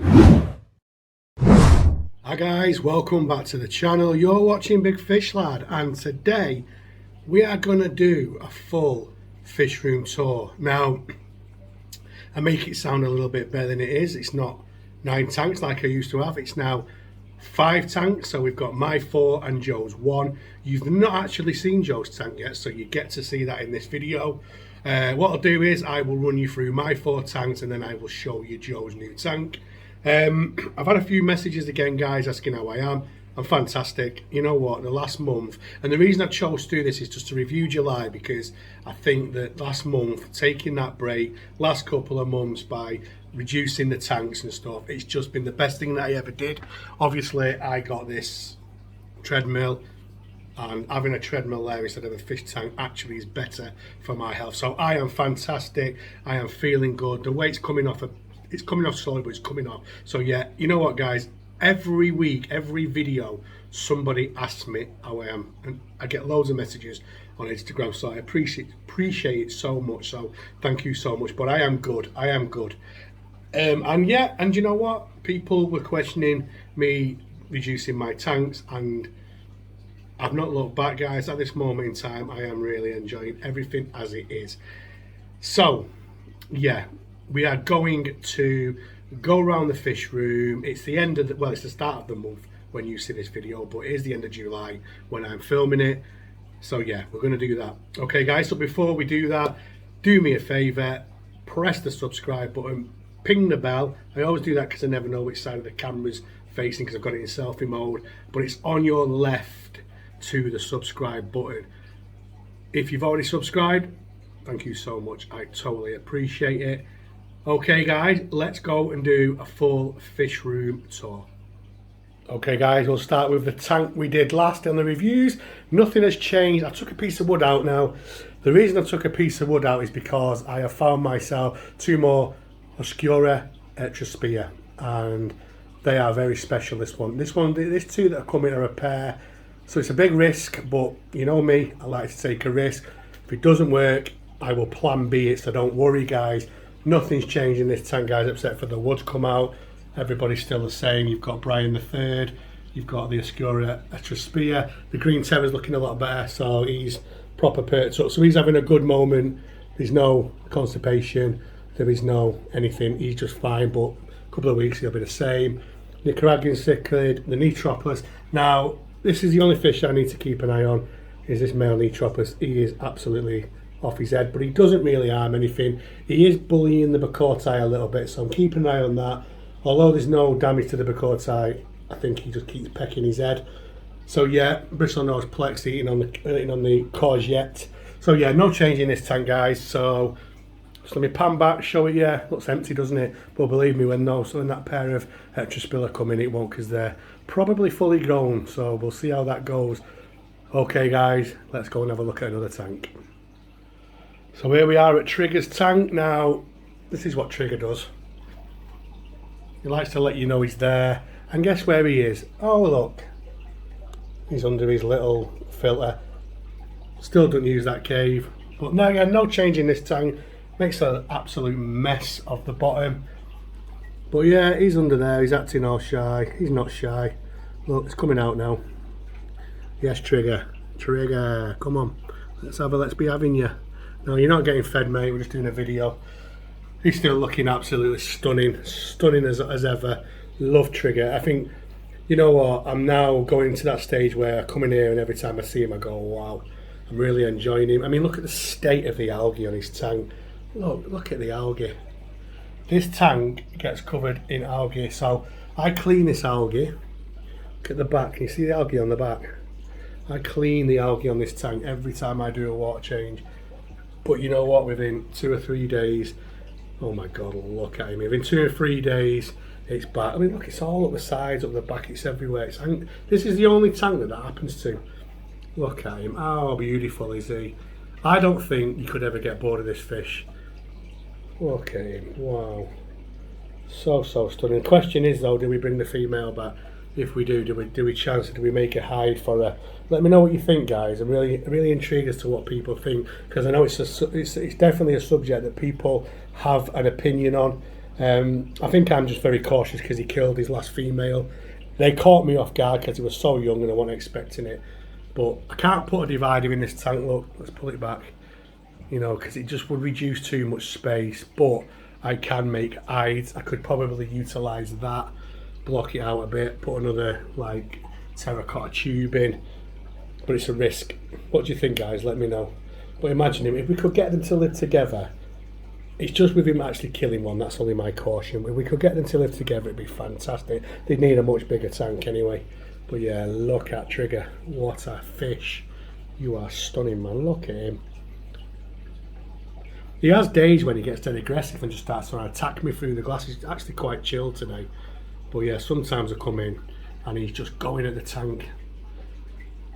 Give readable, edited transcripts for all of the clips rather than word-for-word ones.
Hi guys, welcome back to the channel. You're watching Big Fish Lad, and today we are going to do a full fish room tour. Now, I make it sound a little bit better than it is. It's not 9 tanks like I used to have. It's now 5 tanks. So we've got my 4 and Joe's 1. You've not actually seen Joe's tank yet, so you get to see that in this video. What I'll do is I will run you through my 4 tanks and then I will show you Joe's new tank. I've had a few messages again, guys, asking how I am. I'm fantastic. You know what, the last month, and the reason I chose to do this is just to review July, because I think that last month, taking that break, last couple of months, by reducing the tanks and stuff, it's just been the best thing that I ever did. Obviously, I got this treadmill, and having a treadmill there instead of a fish tank actually is better for my health. So I am fantastic. I am feeling good. The weight's coming off it's coming off slowly, but it's coming off. So yeah, you know what, guys, every week, every video, somebody asks me how I am, and I get loads of messages on Instagram, so I appreciate it so much. So thank you so much. But I am good. And yeah, and you know what, people were questioning me reducing my tanks, and I've not looked back, guys. At this moment in time, I am really enjoying everything as it is. So yeah, we are going to go around the fish room. It's the end of the, well, it's the start of the month when you see this video, but it is the end of July when I'm filming it. So yeah, we're going to do that. Okay, guys, so before we do that, do me a favor, press the subscribe button, ping the bell. I always do that because I never know which side of the camera's facing, because I've got it in selfie mode, but it's on your left to the subscribe button. If you've already subscribed, thank you so much. I totally appreciate it. Okay, guys, let's go and do a full fish room tour. Okay, guys, we'll start with the tank we did last on the reviews. Nothing has changed. I took a piece of wood out now. The reason I took a piece of wood out is because I have found myself 2 more Oscura Etrospia, and they are very special. This 2 that are coming are a pair, so it's a big risk, but you know me, I like to take a risk. If it doesn't work, I will plan B it, so don't worry, guys. Nothing's changed in this tank, guys, except for the wood's come out. Everybody's still the same. You've got Brian the Third, you've got the Oscura Etrospia. The green terror's looking a lot better, so he's proper perked up. So he's having a good moment. There's no constipation, there is no anything. He's just fine, but a couple of weeks he'll be the same. Nicaraguan cichlid, the Nitropus. Now, this is the only fish I need to keep an eye on, is this male Nitropus. He is absolutely off his head, but he doesn't really harm anything. He is bullying the Bacorti a little bit, so I'm keeping an eye on that. Although there's no damage to the Bacorti, I think he just keeps pecking his head. So yeah, bristlenose plex eating on the courgette. So yeah, no change in this tank, guys. So just let me pan back, show it. Yeah, looks empty, doesn't it? But believe me, when that pair of Etrospilla come in, it won't, because they're probably fully grown. So we'll see how that goes. Okay, guys, let's go and have a look at another tank. So here we are at Trigger's tank. Now, this is what Trigger does. He likes to let you know he's there. And guess where he is? Oh, look. He's under his little filter. Still don't use that cave. But no, again, no change in this tank. Makes an absolute mess of the bottom. But yeah, he's under there. He's acting all shy. He's not shy. Look, it's coming out now. Yes, Trigger. Trigger, come on. Let's be having you. No, you're not getting fed, mate. We're just doing a video. He's still looking absolutely stunning as ever. Love Trigger. I think, you know what, I'm now going to that stage where I come in here and every time I see him I go, wow, I'm really enjoying him. I mean, look at the state of the algae on his tank. Look at the algae. This tank gets covered in algae, so I clean this algae. Look at the back. Can you see the algae on the back? I clean the algae on this tank every time I do a water change. But you know what, within 2 or 3 days, oh my God, look at him. Within 2 or 3 days, it's back. I mean, look, it's all up the sides, up the back, it's everywhere. This is the only tank that happens to. Look at him. How beautiful is he? I don't think you could ever get bored of this fish. Look at him. Wow. So stunning. The question is, though, do we bring the female back? If we do we chance it? Do we make a hide for her? Let me know what you think, guys. I'm really intrigued as to what people think, because I know it's definitely a subject that people have an opinion on. I think I'm just very cautious because he killed his last female. They caught me off guard because he was so young and I wasn't expecting it. But I can't put a divider in this tank. Look, let's pull it back. You know, because it just would reduce too much space. But I can make hides. I could probably utilise that, block it out a bit, put another like terracotta tube in. But it's a risk. What do you think, guys? Let me know. But imagine him, if we could get them to live together, it's just with him actually killing one, that's only my caution. If we could get them to live together, it'd be fantastic. They'd need a much bigger tank anyway. But yeah, look at Trigger. What a fish. You are stunning, man. Look at him. He has days when he gets dead aggressive and just starts trying to attack me through the glass. He's actually quite chill today. But yeah, sometimes I come in and he's just going at the tank.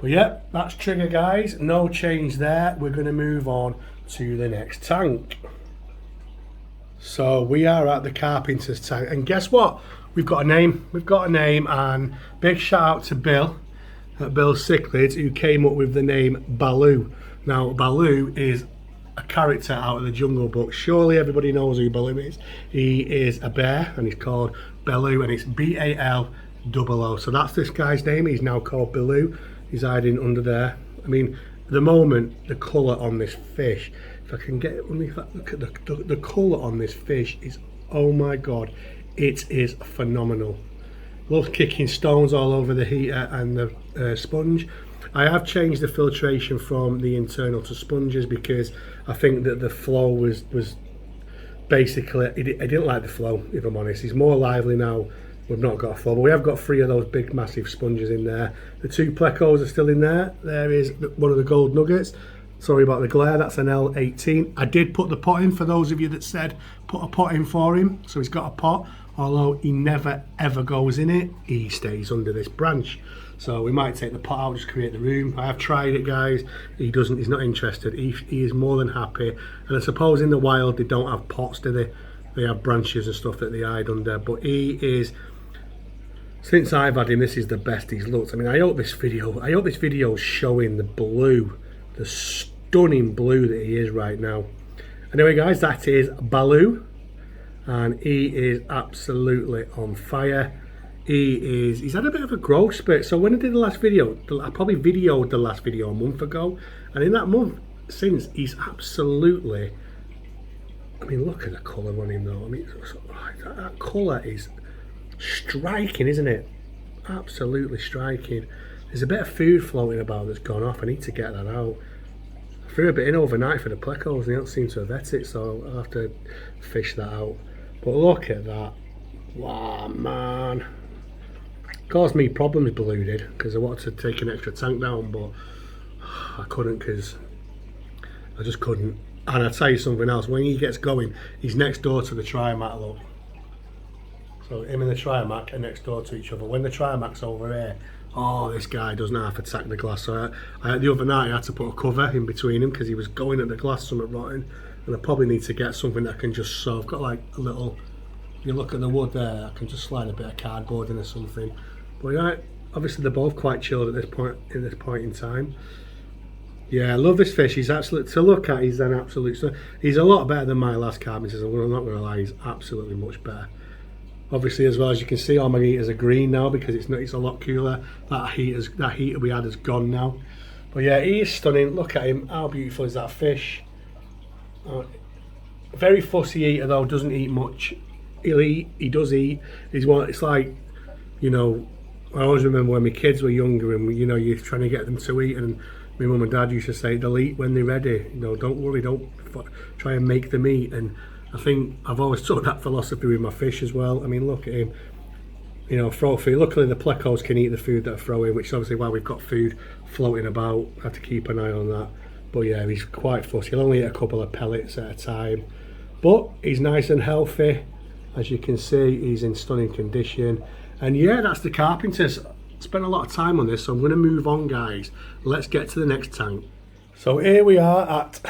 But yeah, that's Trigger, guys. No change there. We're going to move on to the next tank. So we are at the Carpenter's tank, and guess what? We've got a name. We've got a name, and big shout out to Bill at Bill Cichlids, who came up with the name Baloo. Now, Baloo is a character out of the Jungle Book. Surely everybody knows who Baloo is. He is a bear, and he's called Baloo, and it's B-A-L-O-O. So that's this guy's name. He's now called Baloo. He's hiding under there. I mean, at the moment, the colour on this fish, if I can get it underneath that, look at the colour on this fish is, oh my god, it is phenomenal. Loves kicking stones all over the heater and the sponge. I have changed the filtration from the internal to sponges because I think that the flow was basically, I didn't like the flow, if I'm honest. He's more lively now. We've not got a flow, but we have got 3 of those big massive sponges in there. The 2 plecos are still in there. There is one of the gold nuggets. Sorry about the glare, that's an L18. I did put the pot in for those of you that said put a pot in for him. So he's got a pot, although he never ever goes in it. He stays under this branch. So we might take the pot out, just create the room. I have tried it, guys. He's not interested. He is more than happy. And I suppose in the wild they don't have pots, do they? They have branches and stuff that they hide under. But he is, since I've had him, this is the best he's looked. I mean, I hope this video is showing the blue, the stunning blue that he is right now. Anyway, guys, that is Baloo, and he is absolutely on fire. He's had a bit of a growth spurt. So when I did the last video, I probably videoed the last video a month ago, and in that month since, he's absolutely, I mean, look at the colour on him though. I mean, that colour is striking, isn't it? Absolutely striking. There's a bit of food floating about that's gone off. I need to get that out. I threw a bit in overnight for the plecos and they don't seem to have vet it, so I'll have to fish that out. But look at that. Wow, man. Caused me problems, Baloo did, because I wanted to take an extra tank down, but I couldn't because I just couldn't. And I'll tell you something else, when he gets going, he's next door to the Trimac, look. So him and the Trimac are next door to each other. When the Trimac's over here, oh, this guy doesn't have to attack the glass. So the other night I had to put a cover in between him because he was going at the glass, something rotten. And I probably need to get something that I can just sew. I've got like a little, if you look at the wood there, I can just slide a bit of cardboard in or something. But yeah, obviously they're both quite chilled at this point in time. Yeah, I love this fish. He's absolutely, to look at, he's an absolute, so he's a lot better than my last Carpenter. I'm not going to lie, he's absolutely much better. Obviously, as well as you can see, all my heaters are green now because it's a lot cooler. That heater we had is gone now. But yeah, he is stunning. Look at him. How beautiful is that fish? Very fussy eater though. Doesn't eat much. He'll eat. He does eat. It's like, you know, I always remember when my kids were younger and you know you're trying to get them to eat, and my mum and dad used to say they'll eat when they're ready. You know, don't worry, don't try and make them eat. And I think I've always took that philosophy with my fish as well. I mean, look at him, you know, throw food. Luckily the plecos can eat the food that I throw in, which is obviously why we've got food floating about. I have to keep an eye on that. But yeah, he's quite fussy. He'll only eat a couple of pellets at a time. But he's nice and healthy. As you can see, he's in stunning condition. And yeah, that's the Carpenters. Spent a lot of time on this, so I'm going to move on, guys. Let's get to the next tank. So here we are at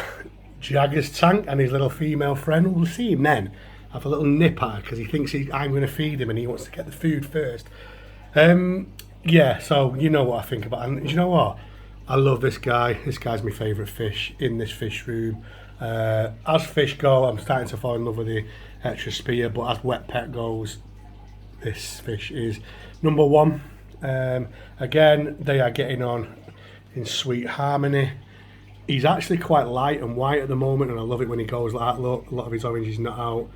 Jagger's tank and his little female friend. We'll see him then. Have a little nip at her because he thinks I'm going to feed him and he wants to get the food first. Yeah, so you know what I think about him. And you know what? I love this guy. This guy's my favourite fish in this fish room. As fish go, I'm starting to fall in love with the extra spear, but as wet pet goes, this fish is number one. Again, they are getting on in sweet harmony. He's actually quite light and white at the moment, and I love it when he goes like that. Look, a lot of his orange is not out.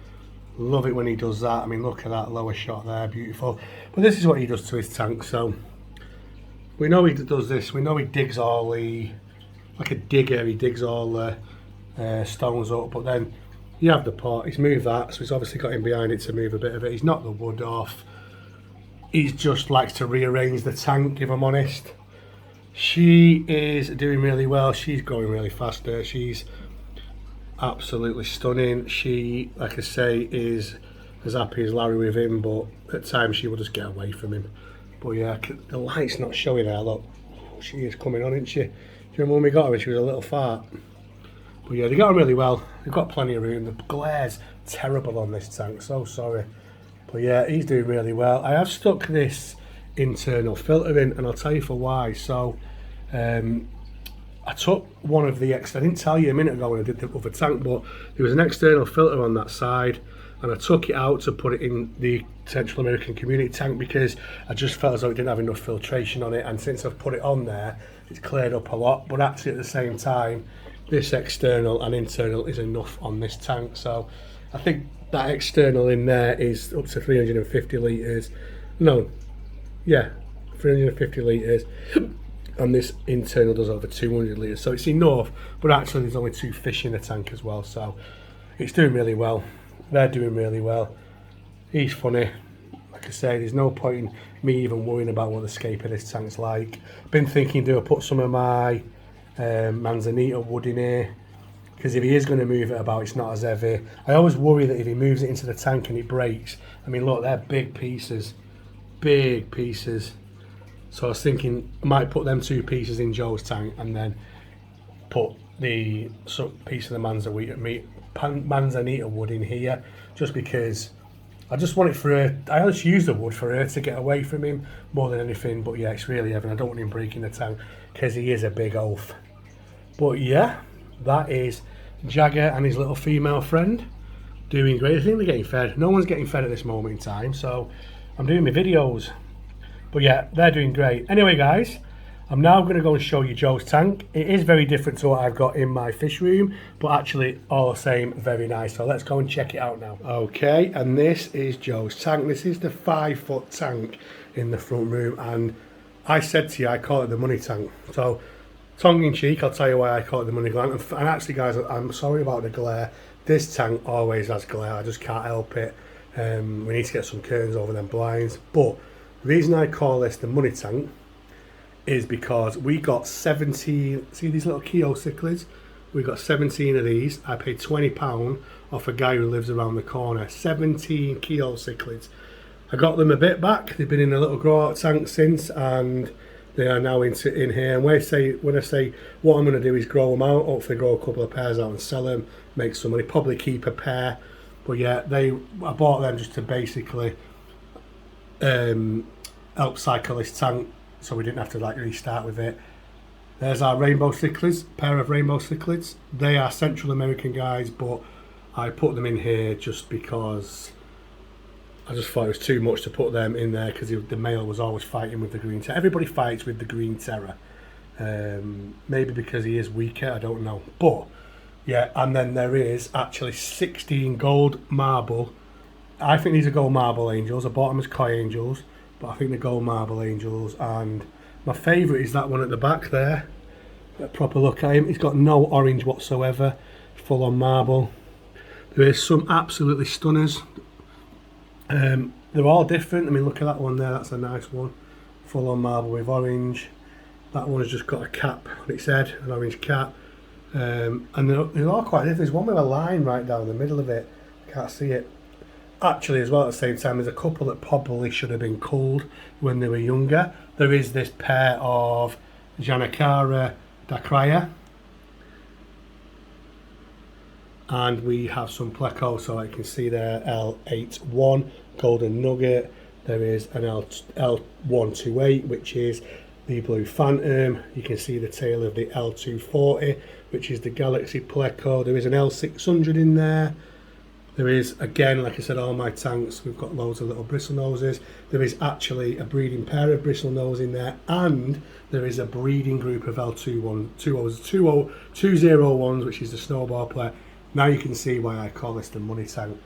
Love it when he does that. I mean, look at that lower shot there, beautiful. But this is what he does to his tank, so we know he does this. We know he digs all the, like a digger, he digs all the stones up, but then you have the pot, he's moved that, so he's obviously got in behind it to move a bit of it. He's knocked the wood off. He just likes to rearrange the tank, if I'm honest. She is doing really well. She's growing really fast there. She's absolutely stunning. She, like I say, is as happy as Larry with him, but at times she will just get away from him. But yeah, the light's not showing her. Look, she is coming on, isn't she? Do you remember when we got her and she was a little fart? But yeah, they got on really well. They've got plenty of room. The glare's terrible on this tank, so sorry. But yeah, he's doing really well. I have stuck this internal filter in, and I'll tell you for why. So I took one of the I didn't tell you a minute ago when I did the other tank, but there was an external filter on that side, and I took it out to put it in the Central American Community tank because I just felt as though it didn't have enough filtration on it, and since I've put it on there, it's cleared up a lot. But actually at the same time, this external and internal is enough on this tank. So I think that external in there is up to 350 litres. No, yeah, 350 litres. And this internal does over 200 litres, so it's enough, but actually there's only 2 fish in the tank as well, so it's doing really well. They're doing really well. He's funny. Like I say, there's no point in me even worrying about what the scape of this tank's like. Been thinking, do I put some of my manzanita wood in here? Because if he is going to move it about, it's not as heavy. I always worry that if he moves it into the tank and it breaks, I mean look, they're big pieces. Big pieces. So I was thinking I might put them 2 pieces in Joe's tank and then put the piece of the manzanita wood in here, just because I just want it for her. I just use the wood for her to get away from him more than anything. But yeah, it's really heavy. I don't want him breaking the tank because he is a big oaf. But yeah, that is Jagger and his little female friend doing great. I think they're getting fed. No one's getting fed at this moment in time, so I'm doing my videos. But yeah, they're doing great. Anyway, guys, I'm now going to go and show you Joe's tank. It is very different to what I've got in my fish room, but actually all the same, very nice. So let's go and check it out now. Okay, and this is Joe's tank. This is the 5-foot tank in the front room, and I said to you, I call it the money tank. So, tongue in cheek, I'll tell you why I call it the money tank. And actually, guys, I'm sorry about the glare. This tank always has glare. I just can't help it. We need to get some curtains over them blinds, but the reason I call this the money tank is because we got 17, see these little keo cichlids? We got 17 of these. I paid £20 off a guy who lives around the corner. 17 keo cichlids. I got them a bit back. They've been in a little grow out tank since, and they are now in here. And when I say what I'm going to do is grow them out, hopefully grow a couple of pairs out and sell them, make some money, probably keep a pair. But yeah, I bought them just to basically help cycle this tank, so we didn't have to like restart with it. There's our rainbow cichlids, pair of rainbow cichlids. They are Central American guys, but I put them in here just because I just thought it was too much to put them in there, because the male was always fighting with the green terror. Everybody fights with the green terror, maybe because he is weaker, I don't know. But yeah, and then there is actually 16 gold marble. I think these are gold marble angels. I bought them as koi angels, but I think they're gold marble angels. And my favourite is that one at the back there. A proper look at him. He's got no orange whatsoever, full on marble. There is some absolutely stunners. They're all different. I mean, look at that one there. That's a nice one, full on marble with orange. That one has just got a cap on its head, an orange cap. And they're all quite different. There's one with a line right down the middle of it. I can't see it. Actually, as well, at the same time, there's a couple that probably should have been culled when they were younger. There is this pair of Janacara Dakraya, and we have some pleco, so I can see there L81 golden nugget. There is an L128, which is the Blue Phantom. You can see the tail of the L240, which is the Galaxy Pleco. There is an L600 in there. There is, again, like I said, all my tanks, we've got loads of little bristle noses. There is actually a breeding pair of bristle nose in there, and there is a breeding group of L201s, which is the snowball player. Now you can see why I call this the money tank.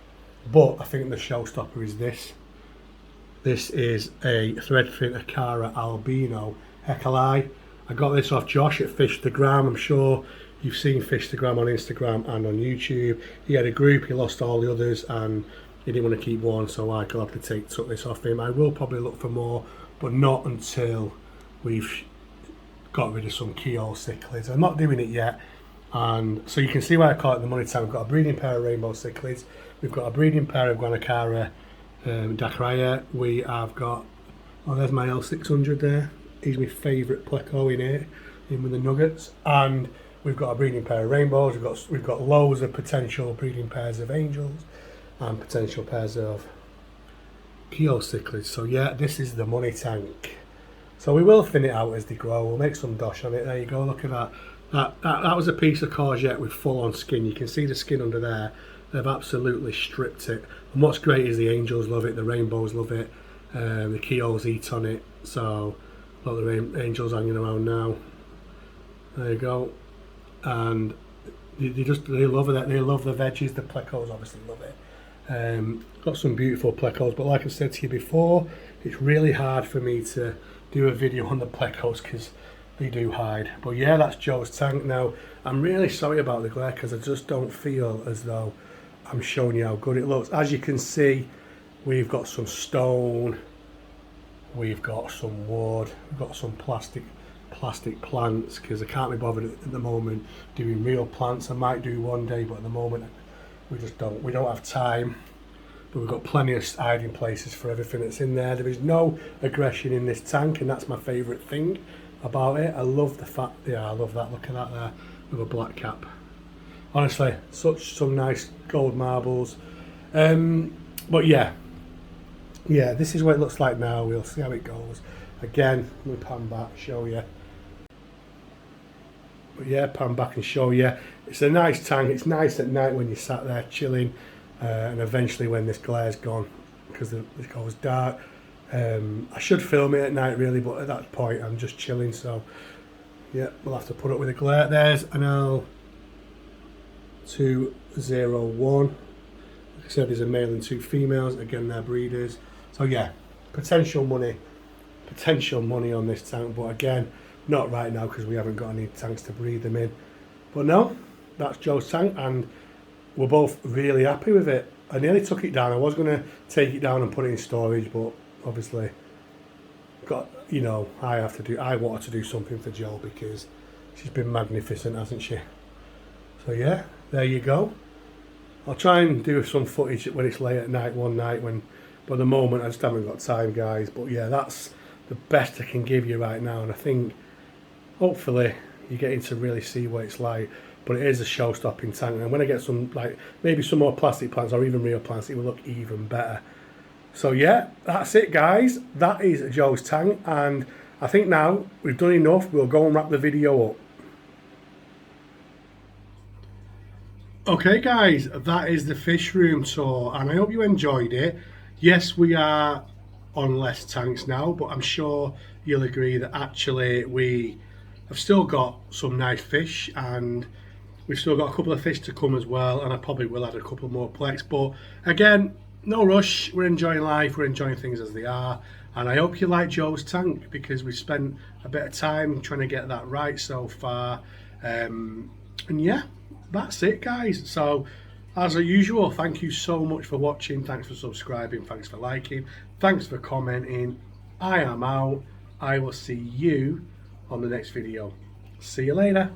But I think the showstopper is this. This is a Threadfin Akara Albino Hecali. I got this off Josh at Fishtagram. I'm sure you've seen Fishtagram on Instagram and on YouTube. He had a group, he lost all the others, and he didn't want to keep one, so I gladly took this off him. I will probably look for more, but not until we've got rid of some keyhole cichlids. I'm not doing it yet, and so you can see why I call it the money tank. We've got a breeding pair of rainbow cichlids. We've got a breeding pair of Guanacara Dakraya. We have got, oh, there's my L600 there. He's my favourite Pleco in here, in with the nuggets. And we've got a breeding pair of rainbows. We've got loads of potential breeding pairs of angels and potential pairs of keyhole cichlids. So yeah, this is the money tank. So we will thin it out as they grow. We'll make some dosh on it. There you go. Look at that. That was a piece of courgette with full-on skin. You can see the skin under there. They've absolutely stripped it. And what's great is the angels love it, the rainbows love it, the keyholes eat on it. So look, the angels hanging around now. There you go. And they love it. They love the veggies. The plecos obviously love it. Got some beautiful plecos, but like I said to you before, it's really hard for me to do a video on the plecos because they do hide. But yeah, that's Joe's tank. Now I'm really sorry about the glare because I just don't feel as though I'm showing you how good it looks. As you can see, we've got some stone, we've got some wood, we've got some plastic plants, because I can't be bothered at the moment doing real plants. I might do one day, but at the moment we don't have time. But we've got plenty of hiding places for everything that's in there. There is no aggression in this tank, and that's my favourite thing about it. I love the fact, yeah, I love that. Look at that there with a black cap. Honestly, some nice gold marbles. But yeah, this is what it looks like now. We'll see how it goes. Again, let me pan back, show you. But yeah, pan back and show you. It's a nice tank. It's nice at night when you're sat there chilling, and eventually when this glare's gone, because it goes dark. I should film it at night really, but at that point I'm just chilling. So yeah, we'll have to put up with the glare. There's an L201. Like I said, there's a male and two females. Again, they're breeders. So yeah, potential money on this tank, but again, not right now because we haven't got any tanks to breed them in. But no, that's Joe's tank, and we're both really happy with it. I nearly took it down. I was going to take it down and put it in storage, but obviously I wanted to do something for Joe because she's been magnificent, hasn't she? So yeah, there you go. I'll try and do some footage when it's late at night one night, but at the moment I just haven't got time, guys. But yeah, that's the best I can give you right now, and I think hopefully you're getting to really see what it's like. But it is a show-stopping tank, and when I get some, like maybe some more plastic plants or even real plants, it will look even better. So yeah, that's it, guys. That is Joe's tank, and I think now we've done enough. We'll go and wrap the video up. Okay, guys, that is the fish room tour, and I hope you enjoyed it. Yes, we are on less tanks now, but I'm sure you'll agree that actually we have still got some nice fish, and we've still got a couple of fish to come as well, and I probably will add a couple more plex. But again, no rush. We're enjoying life, we're enjoying things as they are, and I hope you like Joe's tank because we've spent a bit of time trying to get that right so far. And yeah, that's it, guys. So as usual, thank you so much for watching. Thanks for subscribing, thanks for liking, thanks for commenting. I am out. I will see you on the next video. See you later.